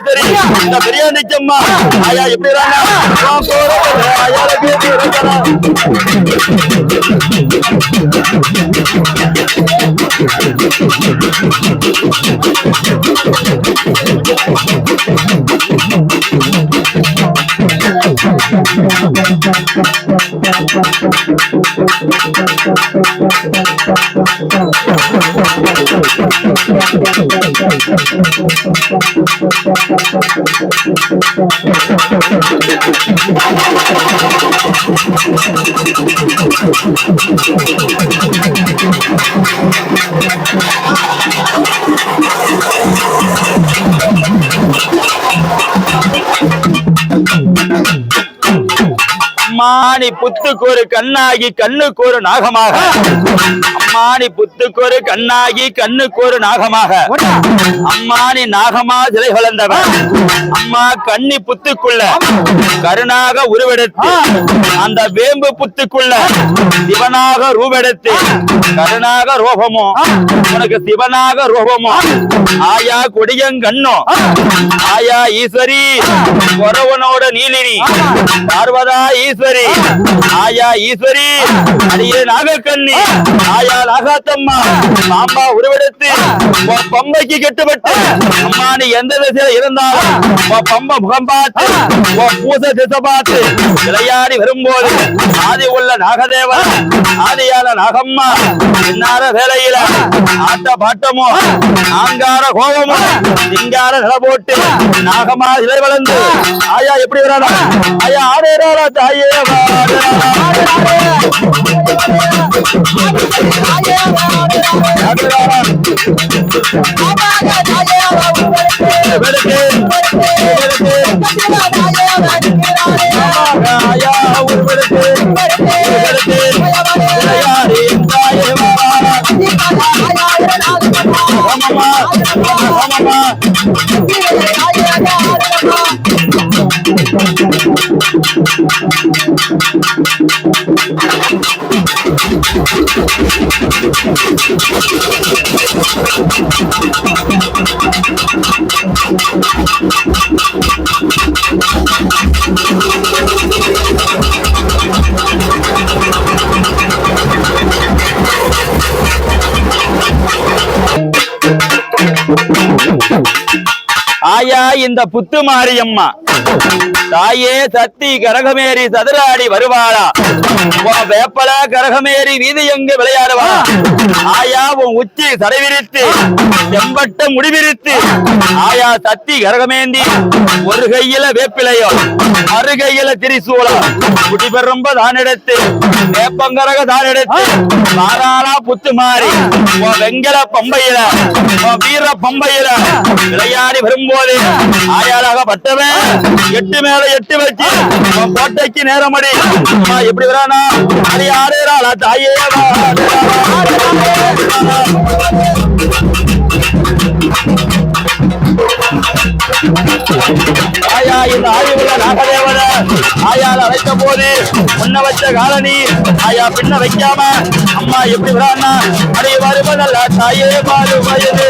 தெரியும் இந்த பிரியாணிக்கு அம்மா ஆயா எப்படி அம்மானி புத்துக்கு ஒரு கண்ணாகி கண்ணுக்கு ஒரு நாகமாக அம்மானி புத்துக்கு ஒரு கண்ணாகி கண்ணுக்கு ஒரு நாகமாக அம்மானி நாகமா சிலை வளர்ந்தவன் அம்மா கண்ணி புத்துக்குள்ள கருணாக உருவெடுத்து அந்த வேம்பு புத்துக்குள்ள சிவனாக ரூபெடுத்து கருணாக ரோபமோ உனக்கு சிவனாக ரோபமோ ஆயா கொடியங்கண்ணோ ஆயா ஈஸ்வரி கொரவனோட நீலினி பார்வதா ஈஸ்வரி ஆயா ஈஸ்வரி அடியே நாகக்கண்ணி ஆயா நாகாத்தம்மா பாம்பா உருவெடுத்து பம்பைக்கு கெட்டுப்பட்டு அம்மா நீ எந்த திசையில இருந்தாலும் பம்ப முகம் பார்த்து பூச திசை பார்த்து விளையாடி வரும்போது ஆதி உள்ள நாகதேவன் ஆதியால நாகம்மா இன்னார வேலையில ஆட்ட பாட்டமோ ஆங்கார கோபமோ சிங்கார நில போட்டு நாகமா இலை வளர்ந்து ஆயா எப்படி வராடா ஆயா ஆடேராடா தாயே ஆயா இந்த புத்து மாரியம்மா தாயே சத்தி கரகமேறி சதுராடி வருவாளா வேப்பல கரகமேறி வீதி எங்கு விளையாடுவா ஆயா உன் உச்சி சடைவிரித்து செம்பட்ட முடிவிரித்து ஆயா சத்தி கரகமேந்தி ஒரு கையில வேப்பிலையோ மறு கையில திரிசூலம் குடி பெரும்ப தான் எடுத்து வேப்பங்கரக தான் எடுத்து மாறாளா புத்து மாறி வெங்கல பம்பையில வீர பம்பையில விளையாடி வரும்போது ஆயாளாக பட்டவன் எட்டு மேல எட்டு வச்சு கோட்டைக்கு நேரமடி எப்படி வரானா அது யாரேராளா தாயே ஆயா இந்த ஆயுள்ள நாகதேவன ஆயால் அழைத்த போது முன்ன வச்ச காலனி ஆயா பின்ன வைக்காம அம்மா எப்படி வரானா அடி வருவதல்ல தாயே பாரு வயது